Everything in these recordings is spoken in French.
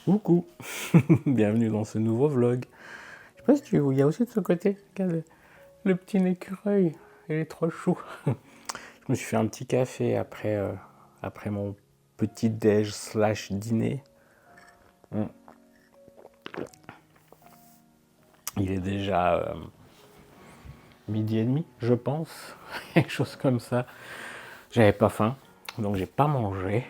Coucou, bienvenue dans ce nouveau vlog. Je sais pas si tu vois, il y a aussi de ce côté, regarde le petit écureuil, il est trop chou. Je me suis fait un petit café après mon petit déj / dîner. Il est déjà 12h30, je pense, quelque chose comme ça. J'avais pas faim, donc j'ai pas mangé.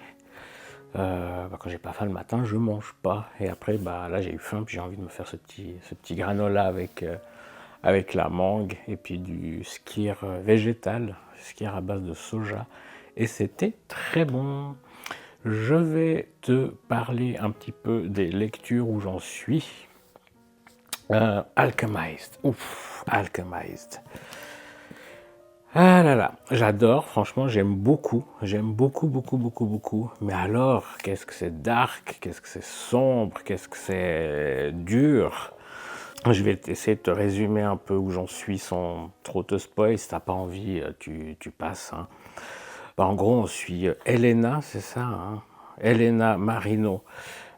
Quand j'ai pas faim le matin, je mange pas. Et après, là j'ai eu faim, puis j'ai envie de me faire ce petit granola avec la mangue et puis du skyr végétal, skyr à base de soja. Et c'était très bon. Je vais te parler un petit peu des lectures où j'en suis. Alchemized. Ouf, Alchemized. Ah là là, j'adore, franchement, j'aime beaucoup, beaucoup. Mais alors, qu'est-ce que c'est dark, qu'est-ce que c'est sombre, qu'est-ce que c'est dur. Je vais essayer de te résumer un peu où j'en suis sans trop te spoil. Si t'as pas envie, tu passes. Hein. En gros, on suit Elena, c'est ça, hein, Elena Marino,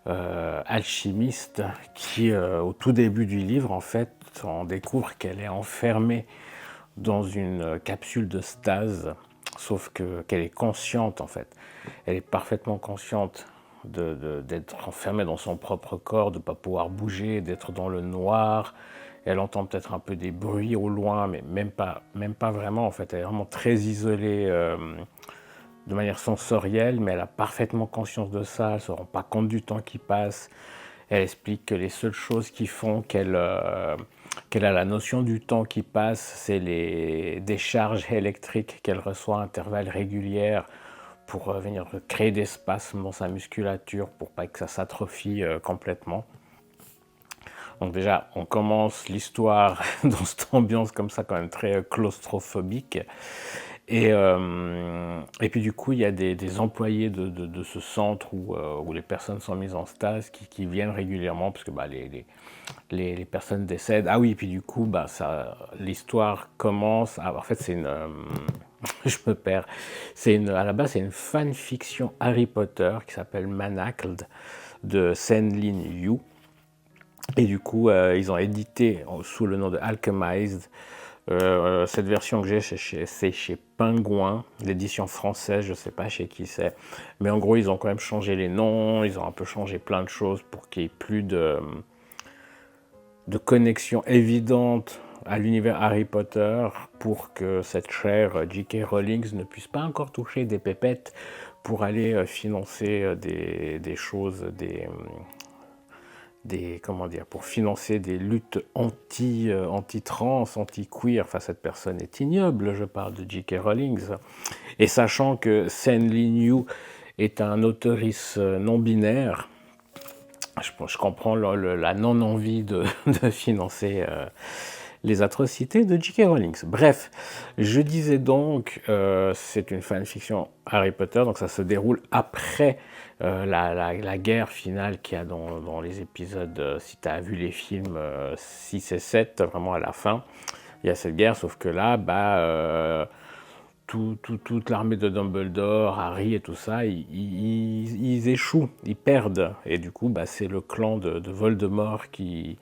alchimiste, qui, au tout début du livre, en fait, on découvre qu'elle est enfermée dans une capsule de stase, sauf qu'elle est consciente en fait. Elle est parfaitement consciente d'être enfermée dans son propre corps, de ne pas pouvoir bouger, d'être dans le noir. Elle entend peut-être un peu des bruits au loin, mais même pas vraiment en fait. Elle est vraiment très isolée de manière sensorielle, mais elle a parfaitement conscience de ça. Elle ne se rend pas compte du temps qui passe. Elle explique que les seules choses qui font qu'elle qu'elle a la notion du temps qui passe, c'est les décharges électriques qu'elle reçoit à intervalles réguliers pour venir créer des spasmes dans sa musculature pour pas que ça s'atrophie complètement. Donc déjà, on commence l'histoire dans cette ambiance comme ça, quand même très claustrophobique. Et puis du coup, il y a des employés de ce centre où les personnes sont mises en stase qui viennent régulièrement, parce que bah, les personnes décèdent. Ah oui, et puis du coup, bah, l'histoire commence. En fait, c'est une... je me perds. À la base, c'est une fanfiction Harry Potter qui s'appelle Manacled de Sen-Lin Yu. Et du coup, ils ont édité sous le nom de Alchemized. Cette version que j'ai, c'est chez Penguin, l'édition française, je ne sais pas chez qui c'est. Mais en gros, ils ont quand même changé les noms, ils ont un peu changé plein de choses pour qu'il n'y ait plus de connexion évidente à l'univers Harry Potter, pour que cette chère J.K. Rowling ne puisse pas encore toucher des pépettes pour aller financer des choses, comment dire, pour financer des luttes anti-trans, anti-queer. Enfin, cette personne est ignoble, je parle de J.K. Rowling. Et sachant que Sen-Lin Yu est un auteuriste non-binaire, je comprends la non-envie de financer les atrocités de J.K. Rowling. Bref, je disais donc, c'est une fanfiction Harry Potter, donc ça se déroule après la guerre finale qu'il y a dans les épisodes, si tu as vu les films 6 et 7, vraiment à la fin, il y a cette guerre, sauf que là, toute l'armée de Dumbledore, Harry et tout ça, ils échouent, ils perdent. Et du coup, c'est le clan de Voldemort qui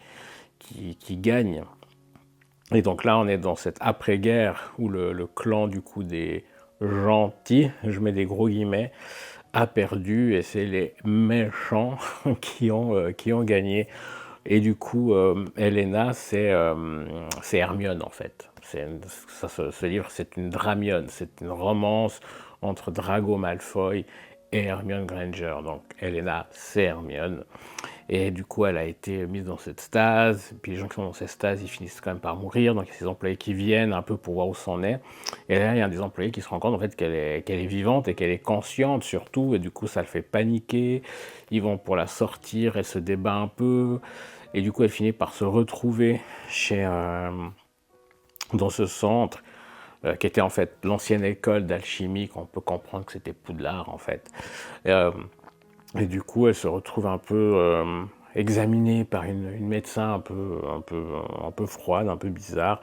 gagne. Et donc là, on est dans cette après-guerre où le clan du coup des gentils, je mets des gros guillemets, a perdu, et c'est les méchants qui ont gagné. Et du coup, Helena, c'est Hermione en fait. Ce livre, c'est une dramione, c'est une romance entre Drago Malfoy et Hermione Granger. Donc Helena, c'est Hermione. Et du coup, elle a été mise dans cette stase. Puis les gens qui sont dans cette stase, ils finissent quand même par mourir. Donc il y a ces employés qui viennent un peu pour voir où c'en est. Et là, il y a un des employés qui se rend compte en fait qu'elle est vivante et qu'elle est consciente surtout. Et du coup, ça le fait paniquer. Ils vont pour la sortir, elle se débat un peu. Et du coup, elle finit par se retrouver dans ce centre, qui était en fait l'ancienne école d'alchimie, qu'on peut comprendre que c'était Poudlard en fait. Et du coup, elle se retrouve un peu examinée par une médecin un peu froide, un peu bizarre.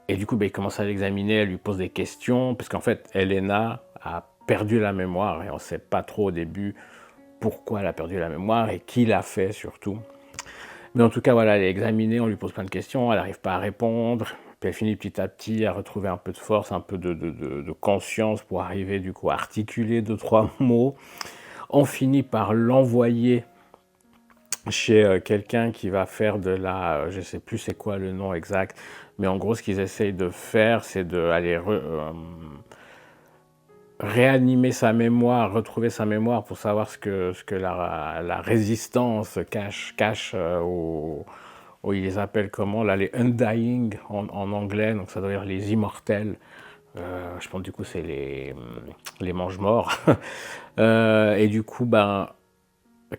Et du coup, il commence à l'examiner, elle lui pose des questions, parce qu'en fait, Helena a perdu la mémoire, et on ne sait pas trop au début pourquoi elle a perdu la mémoire, et qui l'a fait surtout. Mais en tout cas, voilà, elle est examinée, on lui pose plein de questions, elle n'arrive pas à répondre, puis elle finit petit à petit à retrouver un peu de force, un peu de conscience pour arriver du coup à articuler 2-3 mots. On finit par l'envoyer chez quelqu'un qui va faire de la... je ne sais plus c'est quoi le nom exact, mais en gros, ce qu'ils essayent de faire, c'est d'aller réanimer sa mémoire, retrouver sa mémoire pour savoir ce que la résistance cache ils les appellent comment là, les Undying en anglais, donc ça doit dire les immortels. Je pense du coup c'est les mange-morts. Et du coup,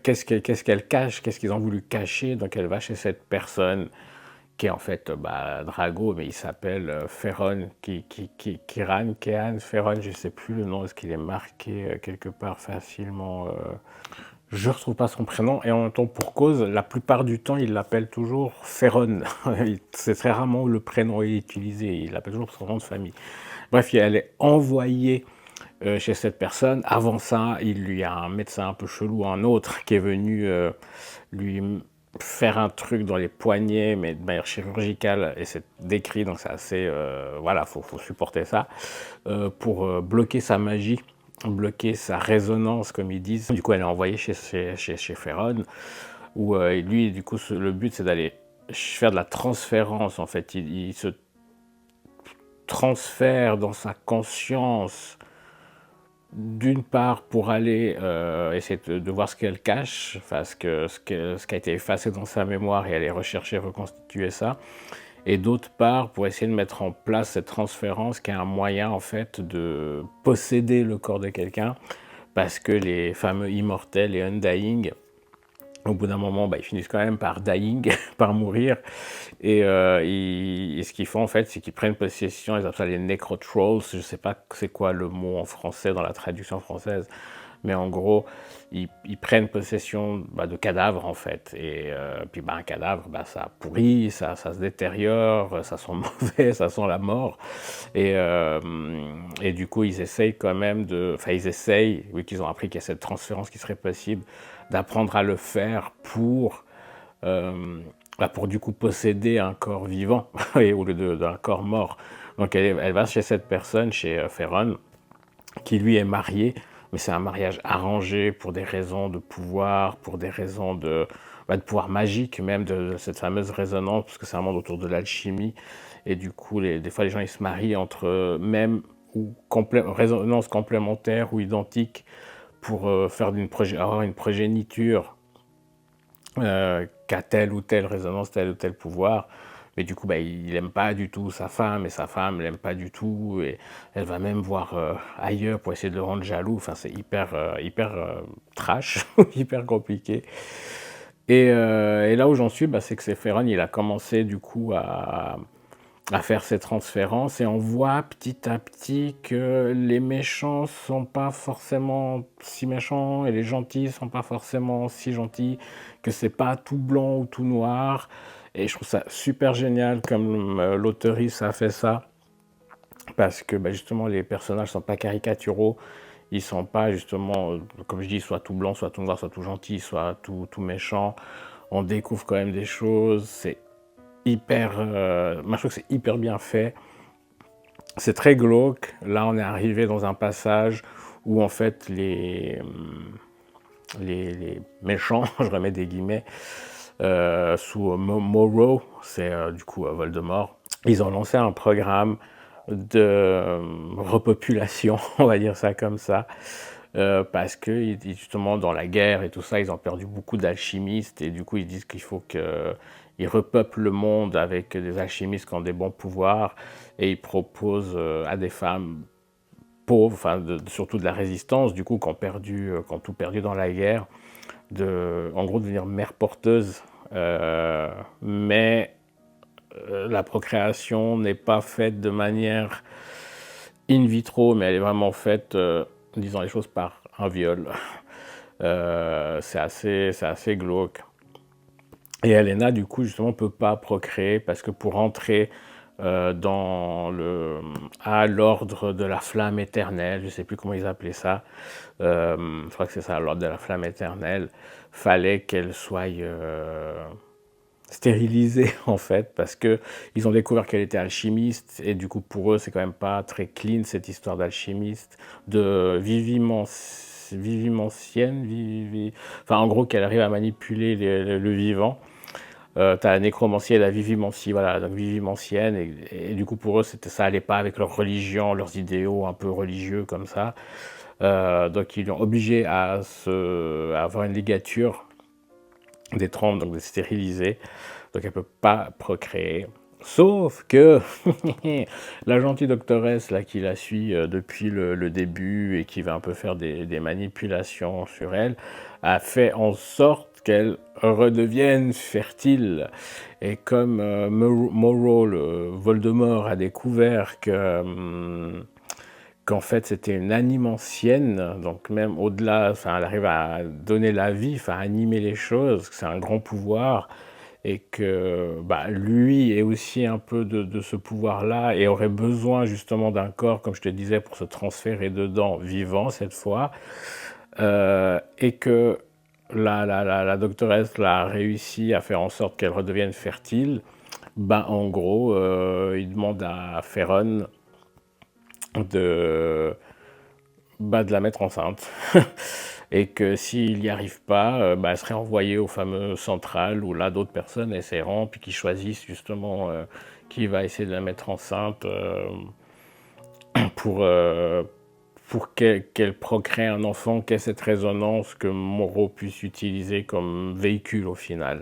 qu'est-ce qu'elle cache, qu'est-ce qu'ils ont voulu cacher. Donc elle va chez cette personne qui est en fait Drago, mais il s'appelle Ferron, Kiran, Ferron, je ne sais plus le nom, est-ce qu'il est marqué quelque part facilement je ne retrouve pas son prénom, et en même temps, pour cause, la plupart du temps, il l'appelle toujours Ferron. C'est très rarement où le prénom est utilisé, il l'appelle toujours son nom de famille. Bref, elle est envoyée chez cette personne. Avant ça, il y a un médecin un peu chelou, un autre, qui est venu lui faire un truc dans les poignets, mais de manière chirurgicale, et c'est décrit, donc c'est assez... voilà, faut supporter ça, pour bloquer sa magie, bloquer sa résonance, comme ils disent. Du coup, elle est envoyée chez Ferron, où lui, du coup, le but, c'est d'aller faire de la transférence, en fait. Il se transfère dans sa conscience d'une part pour aller essayer de voir ce qu'elle cache, enfin, ce qui a été effacé dans sa mémoire et aller rechercher, reconstituer ça, et d'autre part pour essayer de mettre en place cette transférence qui est un moyen en fait de posséder le corps de quelqu'un, parce que les fameux immortels et undying, au bout d'un moment, ils finissent quand même par dying, par mourir. Et ce qu'ils font en fait, c'est qu'ils prennent possession, ils appellent ça les necrotrolls, je ne sais pas c'est quoi le mot en français dans la traduction française, mais en gros, ils prennent possession de cadavres en fait. Et puis un cadavre, ça pourrit, ça se détériore, ça sent mauvais, ça sent la mort. Et du coup, ils essayent quand même oui, qu'ils ont appris qu'il y a cette transférence qui serait possible, d'apprendre à le faire pour du coup posséder un corps vivant au lieu d'un corps mort. Donc elle va chez cette personne, chez Ferron, qui lui est marié, mais c'est un mariage arrangé pour des raisons de pouvoir, pour des raisons de pouvoir magique, même de cette fameuse résonance, parce que c'est un monde autour de l'alchimie, et du coup, des fois, les gens, ils se marient entre même ou résonance complémentaire ou identique pour avoir une progéniture qu'a telle ou telle résonance, tel ou tel pouvoir. Mais du coup, il n'aime pas du tout sa femme, et sa femme l'aime pas du tout, et elle va même voir ailleurs pour essayer de le rendre jaloux. Enfin, c'est hyper trash, hyper compliqué. Et là où j'en suis, c'est que Sephiroth, il a commencé du coup à faire ces transférences, et on voit petit à petit que les méchants sont pas forcément si méchants et les gentils sont pas forcément si gentils, que c'est pas tout blanc ou tout noir. Et je trouve ça super génial comme l'auteuriste a fait ça, parce que justement les personnages sont pas caricaturaux, ils sont pas justement, comme je dis, soit tout blanc, soit tout noir, soit tout gentil, soit tout méchant. On découvre quand même des choses, c'est moi je trouve que c'est hyper bien fait. C'est très glauque. Là, on est arrivé dans un passage où en fait les méchants, je remets des guillemets, sous c'est du coup Voldemort, ils ont lancé un programme de repopulation, on va dire ça comme ça, parce que justement dans la guerre et tout ça, ils ont perdu beaucoup d'alchimistes, et du coup ils disent qu'il faut qu'ils repeuplent le monde avec des alchimistes qui ont des bons pouvoirs, et ils proposent à des femmes pauvres, surtout de la résistance, du coup, qui ont tout perdu dans la guerre, en gros, devenir mère porteuse. Mais la procréation n'est pas faite de manière in vitro, mais elle est vraiment faite, disons les choses, par un viol. C'est assez glauque. Et Helena, du coup, justement, ne peut pas procréer, parce que pour entrer à l'ordre de la flamme éternelle, je ne sais plus comment ils appelaient ça, je crois que c'est ça, l'ordre de la flamme éternelle, fallait qu'elle soit stérilisée en fait, parce que ils ont découvert qu'elle était alchimiste, et du coup pour eux c'est quand même pas très clean cette histoire d'alchimiste, de vivimancienne, enfin en gros qu'elle arrive à manipuler le vivant. T'as la nécromancie et la vivimancie, voilà, donc vivimancienne, et du coup pour eux ça allait pas avec leur religion, leurs idéaux un peu religieux comme ça. Donc ils l'ont obligé à avoir une ligature des trompes, donc de stériliser, donc elle peut pas procréer. Sauf que la gentille doctoresse là, qui la suit depuis le début et qui va un peu faire des manipulations sur elle, a fait en sorte qu'elle redevienne fertile. Et comme Moreau, le Voldemort, a découvert qu'en fait c'était une anime ancienne, donc même au-delà, elle arrive à donner la vie, à animer les choses, c'est un grand pouvoir, et que lui est aussi un peu de ce pouvoir-là, et aurait besoin justement d'un corps, comme je te disais, pour se transférer dedans, vivant cette fois, et que la doctoresse a réussi à faire en sorte qu'elle redevienne fertile. En gros, il demande à Ferron de la mettre enceinte. Et que s'il n'y arrive pas, elle serait envoyée au fameux central, où là d'autres personnes essaieront, puis qui choisissent justement qui va essayer de la mettre enceinte pour pour qu'elle procrée un enfant, qu'elle ait cette résonance que Moreau puisse utiliser comme véhicule au final.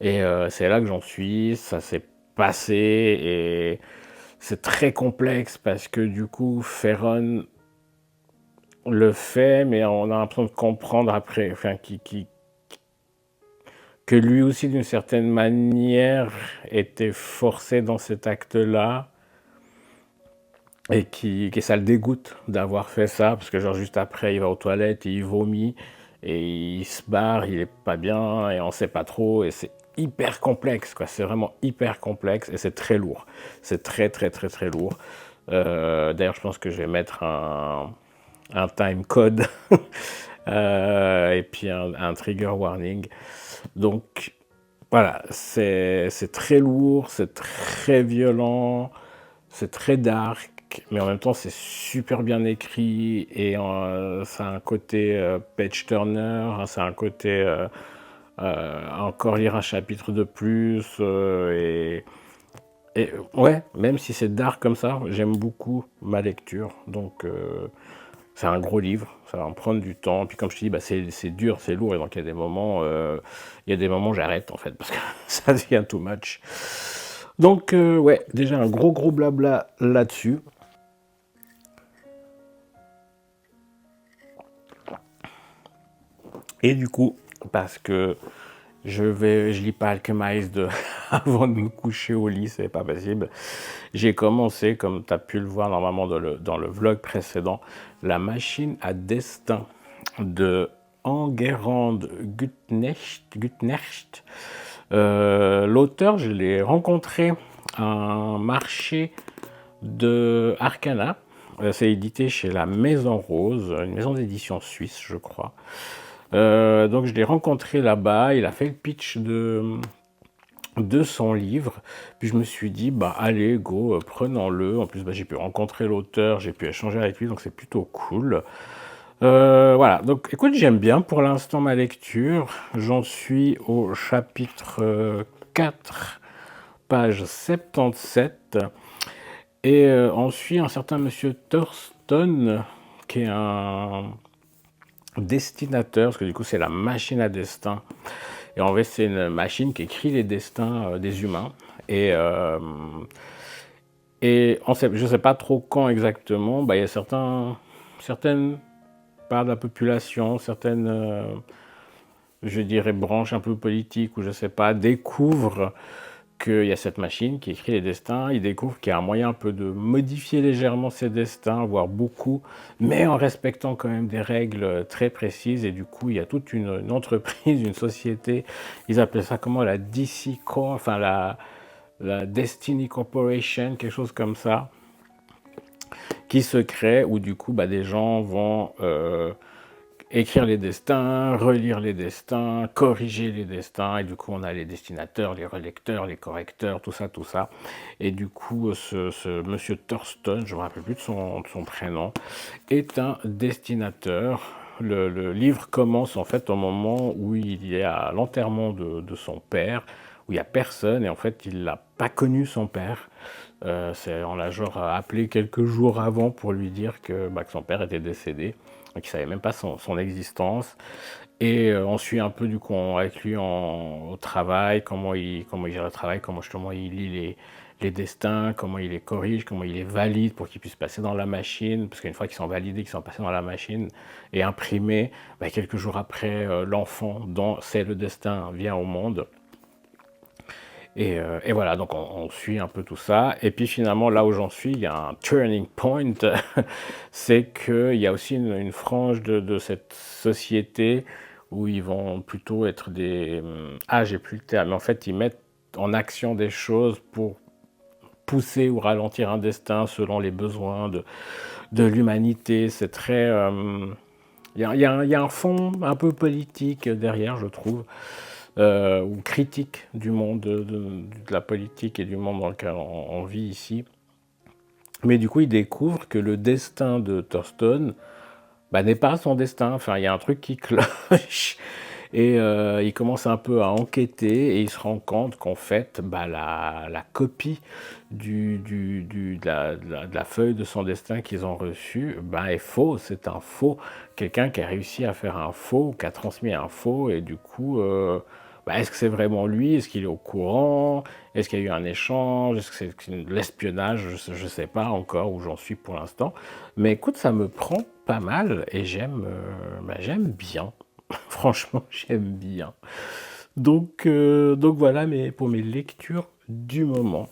Et c'est là que j'en suis, ça s'est passé et c'est très complexe parce que du coup, Ferron le fait, mais on a l'impression de comprendre après, enfin, que lui aussi, d'une certaine manière, était forcé dans cet acte-là et que ça le dégoûte d'avoir fait ça, parce que genre juste après, il va aux toilettes et il vomit et il se barre, il est pas bien et on sait pas trop et c'est hyper complexe, quoi. C'est vraiment hyper complexe et c'est très lourd. C'est très très très très lourd. D'ailleurs, je pense que je vais mettre un time code et puis un trigger warning. Donc voilà, c'est très lourd, c'est très violent, c'est très dark, mais en même temps c'est super bien écrit et ça a un côté page turner, hein, ça a un côté encore lire un chapitre de plus et ouais, même si c'est dark comme ça, j'aime beaucoup ma lecture, donc c'est un gros livre, ça va me prendre du temps. Puis comme je te dis, bah, c'est dur, c'est lourd, et donc il y a des moments où j'arrête en fait, parce que ça devient too much. Donc ouais, déjà un gros blabla là-dessus. Et du coup, parce que je lis pas Alchemist avant de me coucher au lit, c'est pas possible. J'ai commencé, comme tu as pu le voir normalement dans le vlog précédent, La machine à destin de Enguerrand Gutnecht. L'auteur, je l'ai rencontré à un marché de Arcana. C'est édité chez la Maison Rose, une maison d'édition suisse, je crois. Donc je l'ai rencontré là-bas, il a fait le pitch de son livre, puis je me suis dit, bah allez, go, prenons-le. En plus, bah, j'ai pu rencontrer l'auteur, j'ai pu échanger avec lui, donc c'est plutôt cool. Voilà, donc écoute, j'aime bien pour l'instant ma lecture. J'en suis au chapitre 4, page 77. Et on suit un certain monsieur Thurston, qui est un destinateur, parce que du coup c'est la machine à destin. Et en fait c'est une machine qui écrit les destins des humains. Et je ne sais pas trop quand exactement, bah, il y a certaines parts de la population, certaines, je dirais, branches un peu politiques, ou je ne sais pas, découvrent qu'il y a cette machine qui écrit les destins, ils découvrent qu'il y a un moyen un peu de modifier légèrement ces destins, voire beaucoup, mais en respectant quand même des règles très précises. Et du coup, il y a toute une entreprise, une société, ils appellent ça comment, la DC Corp, enfin la Destiny Corporation, quelque chose comme ça, qui se crée, où du coup, bah, des gens vont écrire les destins, relire les destins, corriger les destins, et du coup on a les destinateurs, les relecteurs, les correcteurs, tout ça, tout ça. Et du coup ce monsieur Thurston, je ne me rappelle plus de son prénom, est un destinateur. Le livre commence en fait au moment où il y a l'enterrement de son père, où il n'y a personne, et en fait il n'a pas connu son père. On l'a genre appelé quelques jours avant pour lui dire que son père était décédé, donc il ne savait même pas son existence. Et on suit un peu du coup avec lui au travail, comment il gère le travail, comment justement il lit les destins, comment il les corrige, comment il les valide pour qu'ils puissent passer dans la machine, parce qu'une fois qu'ils sont validés, qu'ils sont passés dans la machine et imprimés, quelques jours après, l'enfant dont c'est le destin vient au monde. Et voilà, donc on suit un peu tout ça. Et puis finalement, là où j'en suis, il y a un turning point. C'est qu'il y a aussi une frange de cette société où ils vont plutôt être des... Ah, j'ai plus le terme. Mais en fait, ils mettent en action des choses pour pousser ou ralentir un destin selon les besoins de l'humanité. C'est très... il y a un fond un peu politique derrière, je trouve. Ou critique du monde, de la politique et du monde dans lequel on vit ici. Mais du coup, il découvre que le destin de Thurston n'est pas son destin. Enfin, il y a un truc qui cloche. et il commence un peu à enquêter et il se rend compte qu'en fait, bah, la copie de la feuille de son destin qu'ils ont reçue, bah, est fausse, c'est un faux. Quelqu'un qui a réussi à faire un faux, qui a transmis un faux et du coup, bah, est-ce que c'est vraiment lui? Est-ce qu'il est au courant? Est-ce qu'il y a eu un échange? Est-ce que c'est de l'espionnage? Je ne sais pas encore où j'en suis pour l'instant. Mais écoute, ça me prend pas mal et j'aime bien. Franchement, j'aime bien. Donc voilà pour mes lectures du moment.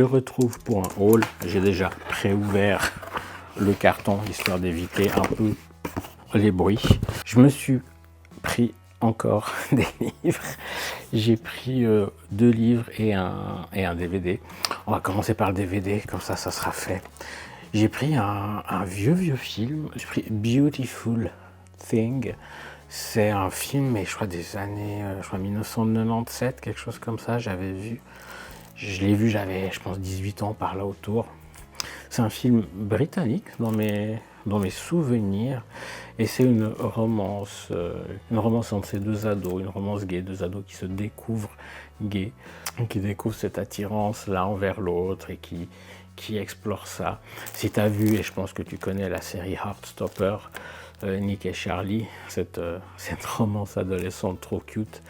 te retrouve pour un haul. J'ai déjà préouvert le carton, histoire d'éviter un peu les bruits. Je me suis pris encore des livres. J'ai pris 2 livres et un DVD. On va commencer par le DVD, comme ça sera fait. J'ai pris un vieux film. J'ai pris Beautiful Thing. C'est un film, mais je crois des années 1997, quelque chose comme ça, j'avais vu. Je l'ai vu, j'avais, je pense, 18 ans par là autour. C'est un film britannique dans mes souvenirs. Et c'est une romance entre ces 2 ados, une romance gay, 2 ados qui se découvrent gays, qui découvrent cette attirance l'un envers l'autre et qui explorent ça. Si tu as vu, et je pense que tu connais la série Heartstopper, Nick et Charlie, cette romance adolescente trop cute,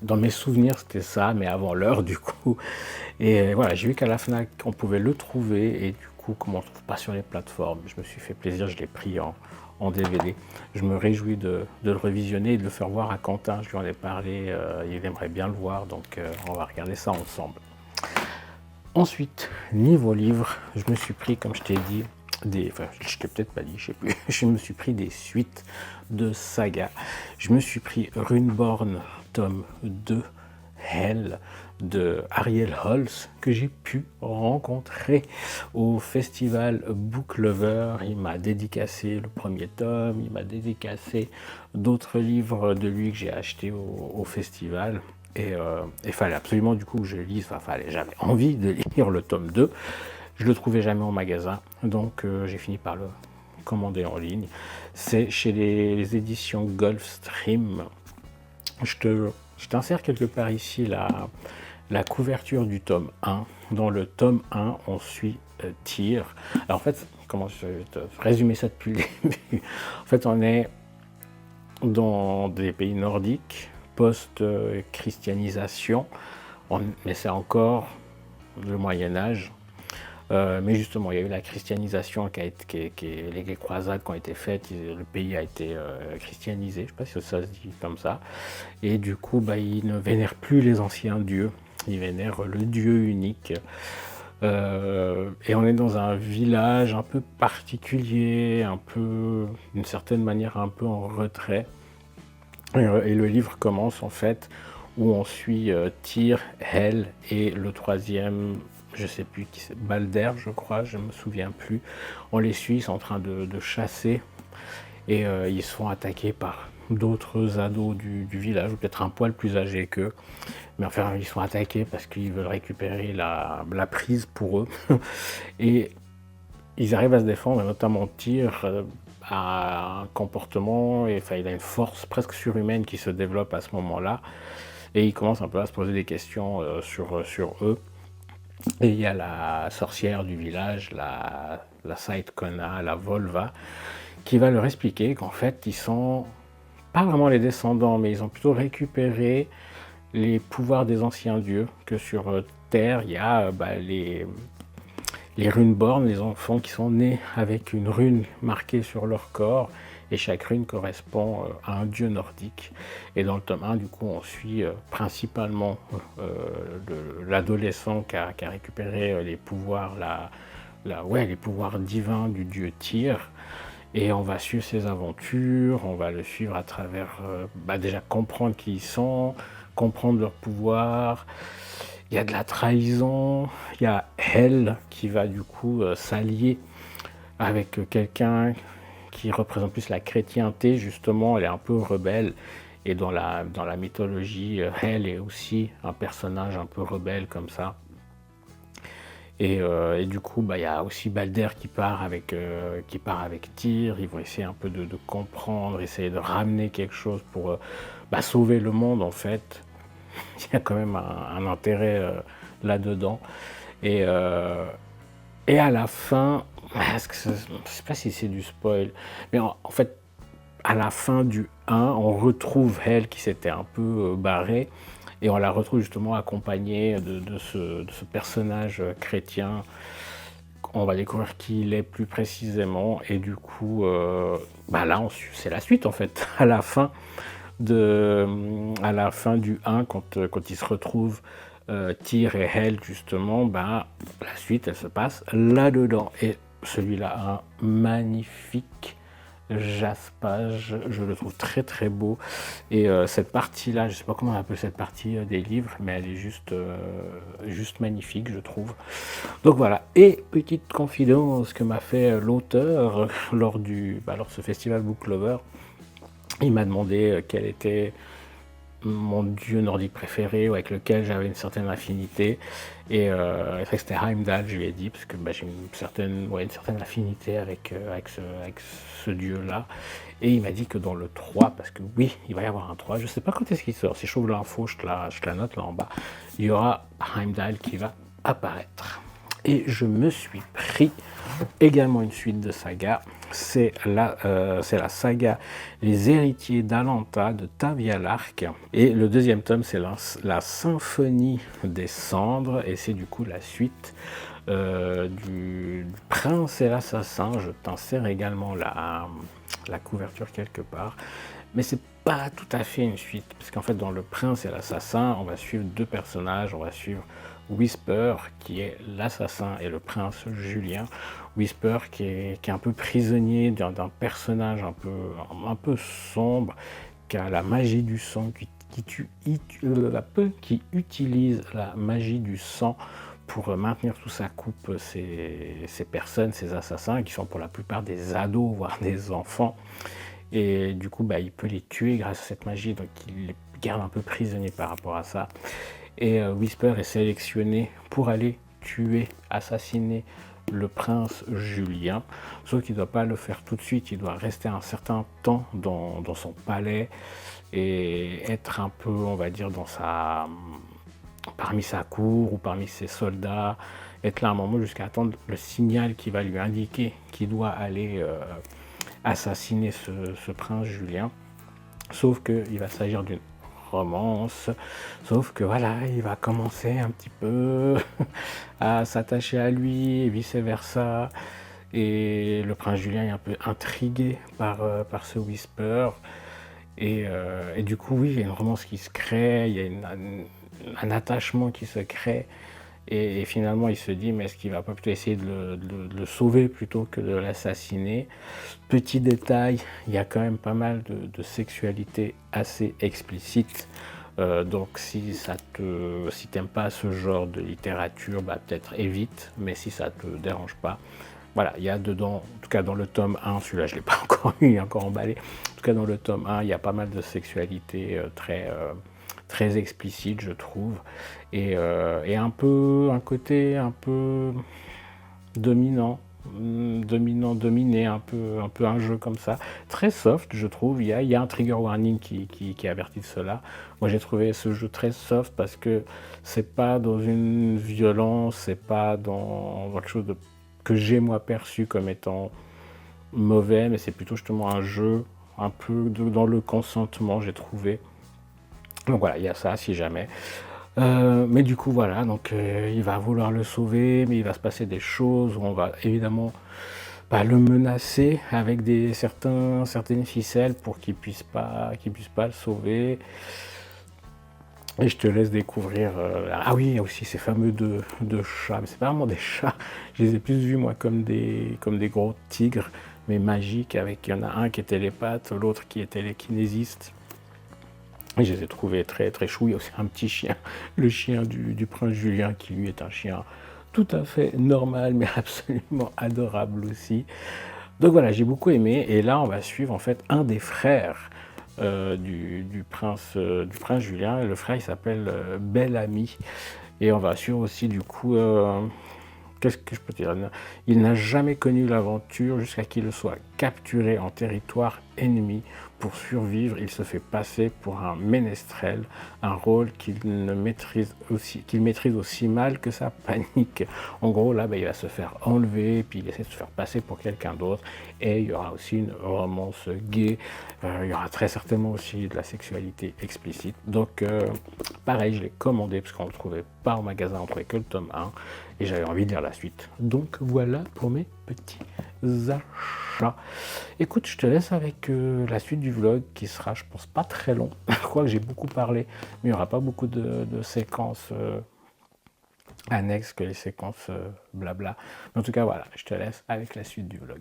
dans mes souvenirs c'était ça, mais avant l'heure du coup. Et voilà, j'ai vu qu'à la Fnac on pouvait le trouver, et du coup, comme on ne trouve pas sur les plateformes, je me suis fait plaisir, je l'ai pris en DVD. Je me réjouis de le revisionner et de le faire voir à Quentin. Je lui en ai parlé, il aimerait bien le voir, donc on va regarder ça ensemble. Ensuite, niveau livre, je me suis pris, comme je t'ai dit, je t'ai peut-être pas dit, je sais plus, je me suis pris des suites de sagas. Je me suis pris Runeborn, tome 2, Hell, de Ariel Holz, que j'ai pu rencontrer au festival Book Lover. Il m'a dédicacé le premier tome, il m'a dédicacé d'autres livres de lui que j'ai achetés au festival. Et il fallait absolument du coup que je lise, j'avais envie de lire le tome 2. Je le trouvais jamais en magasin, donc j'ai fini par le commander en ligne. C'est chez les éditions Gulfstream. Je t'insère quelque part ici la couverture du tome 1. Dans le tome 1, on suit Tyr. Alors en fait, comment je vais te résumer ça depuis le début. En fait, on est dans des pays nordiques, post-christianisation, mais c'est encore le Moyen-Âge. Mais justement, il y a eu la christianisation les croisades qui ont été faites, le pays a été christianisé, je ne sais pas si ça se dit comme ça, et du coup, ils ne vénèrent plus les anciens dieux, ils vénèrent le Dieu unique. Et on est dans un village un peu particulier, un peu, d'une certaine manière, un peu en retrait. Et le livre commence en fait où on suit Tyr, Hel et le troisième, je sais plus qui c'est, Balder je crois, je me souviens plus. On les suit, ils sont en train de chasser et ils se font attaquer par d'autres ados du village, ou peut-être un poil plus âgés qu'eux. Mais enfin, ils sont attaqués parce qu'ils veulent récupérer la prise pour eux. Et ils arrivent à se défendre, notamment Tyr a un comportement, et il a une force presque surhumaine qui se développe à ce moment-là. Et il commence un peu à se poser des questions sur eux. Et il y a la sorcière du village, la Saitkona, la Volva, qui va leur expliquer qu'en fait, ils sont pas vraiment les descendants, mais ils ont plutôt récupéré les pouvoirs des anciens dieux, que sur Terre, il y a les Runeborn, les enfants qui sont nés avec une rune marquée sur leur corps, et chaque rune correspond à un dieu nordique. Et dans le tome 1, du coup, on suit principalement l'adolescent qui a récupéré les pouvoirs, les pouvoirs divins du dieu Tyr. Et on va suivre ses aventures, on va le suivre à travers, déjà comprendre qui ils sont, comprendre leurs pouvoirs. Il y a de la trahison, il y a Hel qui va du coup s'allier avec quelqu'un qui représente plus la chrétienté, justement. Elle est un peu rebelle, et dans la mythologie, Hel est aussi un personnage un peu rebelle comme ça. Et du coup, il y a aussi Balder qui part avec Tyr. Ils vont essayer un peu de comprendre, essayer de ramener quelque chose pour sauver le monde, en fait. Il y a quand même un intérêt là-dedans. Et à la fin, je ne sais pas si c'est du spoil, mais en fait, à la fin du 1, on retrouve Hel qui s'était un peu barrée, et on la retrouve justement accompagnée de ce personnage chrétien. On va découvrir qui il est plus précisément, et du coup, là, c'est la suite en fait. À la fin du 1, quand il se retrouve Tyr et Hel, justement, ben, la suite, elle se passe là-dedans. Et celui-là a un magnifique jaspage, je le trouve très très beau. Et cette partie-là, je sais pas comment on appelle cette partie des livres, mais elle est juste magnifique, je trouve. Donc voilà, et petite confidence que m'a fait l'auteur lors de ce festival Book Lover, il m'a demandé quel était mon dieu nordique préféré ou avec lequel j'avais une certaine affinité, et c'était Heimdall. Je lui ai dit parce que j'ai une certaine affinité avec ce dieu là, et il m'a dit que dans le 3, parce que oui, il va y avoir un 3, je sais pas quand est-ce qu'il sort, si je trouve l'info, je te la note là en bas, il y aura Heimdall qui va apparaître. Et je me suis pris également une suite de saga, c'est la saga Les Héritiers d'Alanta de Tavia Lark. Et le deuxième tome, c'est la Symphonie des Cendres, et c'est du coup la suite du Prince et l'Assassin. Je t'insère également la couverture quelque part, mais c'est pas tout à fait une suite, parce qu'en fait dans le Prince et l'Assassin, on va suivre deux personnages, on va suivre Whisper, qui est l'assassin, et le prince Julien. Whisper qui est un peu prisonnier d'un personnage un peu sombre, qui a la magie du sang, qui utilise la magie du sang pour maintenir sous sa coupe ces personnes, ces assassins, qui sont pour la plupart des ados, voire des enfants. Et du coup, il peut les tuer grâce à cette magie, donc il les garde un peu prisonniers par rapport à ça. Et Whisper est sélectionné pour aller tuer, assassiner le prince Julien, sauf qu'il ne doit pas le faire tout de suite, il doit rester un certain temps dans son palais et être un peu, on va dire, parmi sa cour ou parmi ses soldats, être là un moment jusqu'à attendre le signal qui va lui indiquer qu'il doit aller assassiner ce prince Julien. Sauf qu'il va s'agir d'une romance, sauf que voilà, il va commencer un petit peu à s'attacher à lui et vice versa, et le prince Julien est un peu intrigué par ce Whisper, et du coup oui, il y a une romance qui se crée, il y a un attachement qui se crée, et finalement il se dit, mais est-ce qu'il va pas plutôt essayer de le sauver plutôt que de l'assassiner. Petit détail, il y a quand même pas mal de sexualité assez explicite, donc si t'aimes pas ce genre de littérature, peut-être évite, mais si ça te dérange pas, voilà, il y a dedans, en tout cas dans le tome 1, celui-là je l'ai pas encore eu, il est encore emballé, en tout cas dans le tome 1, il y a pas mal de sexualité très explicite, je trouve, et un côté un peu dominé, un peu un jeu comme ça, très soft, je trouve. Il y a un trigger warning qui avertit de cela. Moi j'ai trouvé ce jeu très soft parce que c'est pas dans une violence, c'est pas dans quelque chose que j'ai moi perçu comme étant mauvais, mais c'est plutôt justement un jeu un peu dans le consentement, j'ai trouvé. Donc voilà, il y a ça si jamais. Mais du coup voilà, donc il va vouloir le sauver, mais il va se passer des choses où on va évidemment le menacer avec certaines ficelles pour qu'il puisse pas le sauver. Et je te laisse découvrir. Ah oui, il y a aussi ces fameux de chats, mais c'est pas vraiment des chats. Je les ai plus vus moi comme des gros tigres, mais magiques. Il y en a un qui est télépathe, l'autre qui est télékinésiste. Et je les ai trouvés très très chou. Il y a aussi un petit chien, le chien du prince Julien, qui lui est un chien tout à fait normal, mais absolument adorable aussi. Donc voilà, j'ai beaucoup aimé. Et là, on va suivre en fait un des frères du prince Julien. Et le frère, il s'appelle Bel-Ami. Et on va suivre aussi du coup... qu'est-ce que je peux dire? Il n'a jamais connu l'aventure jusqu'à qu'il le soit capturé en territoire ennemi. Pour survivre, il se fait passer pour un ménestrel, un rôle qu'il maîtrise aussi mal que sa panique. En gros, là, il va se faire enlever, puis il essaie de se faire passer pour quelqu'un d'autre. Et il y aura aussi une romance gay. Il y aura très certainement aussi de la sexualité explicite. Donc, pareil, je l'ai commandé parce qu'on ne le trouvait pas au magasin, on ne trouvait que le tome 1. Et j'avais envie de lire la suite. Donc voilà pour mes petits achats. Écoute, je te laisse avec la suite du vlog qui sera, je pense, pas très long. Je crois que j'ai beaucoup parlé, mais il n'y aura pas beaucoup de séquences annexes que les séquences blabla. Mais en tout cas, voilà, je te laisse avec la suite du vlog.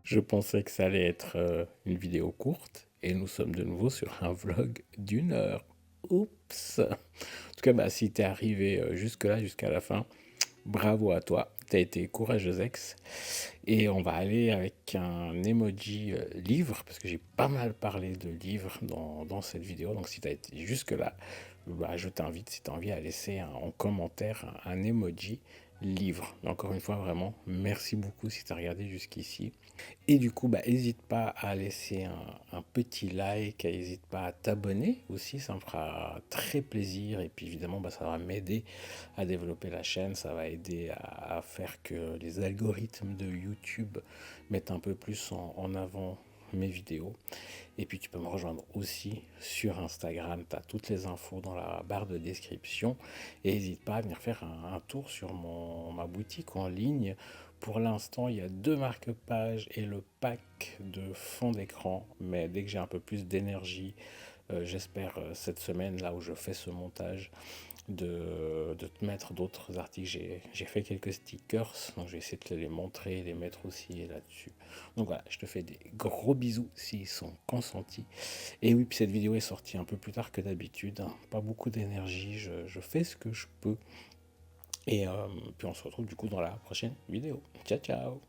Je pensais que ça allait être une vidéo courte et nous sommes de nouveau sur un vlog d'1 heure. Oups! En tout cas, bah, si t'es arrivé jusque-là, jusqu'à la fin, bravo à toi. T'as été courageux ex. Et on va aller avec un emoji livre, parce que j'ai pas mal parlé de livres dans cette vidéo. Donc si t'as été jusque-là, bah, je t'invite, si t'as envie, à laisser en commentaire un emoji livre. Encore une fois, vraiment, merci beaucoup si t'as regardé jusqu'ici. Et du coup, bah, n'hésite pas à laisser un petit like, n'hésite pas à t'abonner aussi, ça me fera très plaisir. Et puis évidemment, bah, ça va m'aider à développer la chaîne, ça va aider à faire que les algorithmes de YouTube mettent un peu plus en avant mes vidéos. Et puis tu peux me rejoindre aussi sur Instagram, tu as toutes les infos dans la barre de description. Et n'hésite pas à venir faire un tour sur ma boutique en ligne. Pour l'instant, il y a 2 marque-pages et le pack de fond d'écran. Mais dès que j'ai un peu plus d'énergie, j'espère cette semaine, là où je fais ce montage, de te mettre d'autres articles. J'ai fait quelques stickers, donc je vais essayer de te les montrer, les mettre aussi là-dessus. Donc voilà, je te fais des gros bisous s'ils sont consentis. Et oui, puis cette vidéo est sortie un peu plus tard que d'habitude, hein. Pas beaucoup d'énergie, je fais ce que je peux. Et puis on se retrouve du coup dans la prochaine vidéo. Ciao ciao.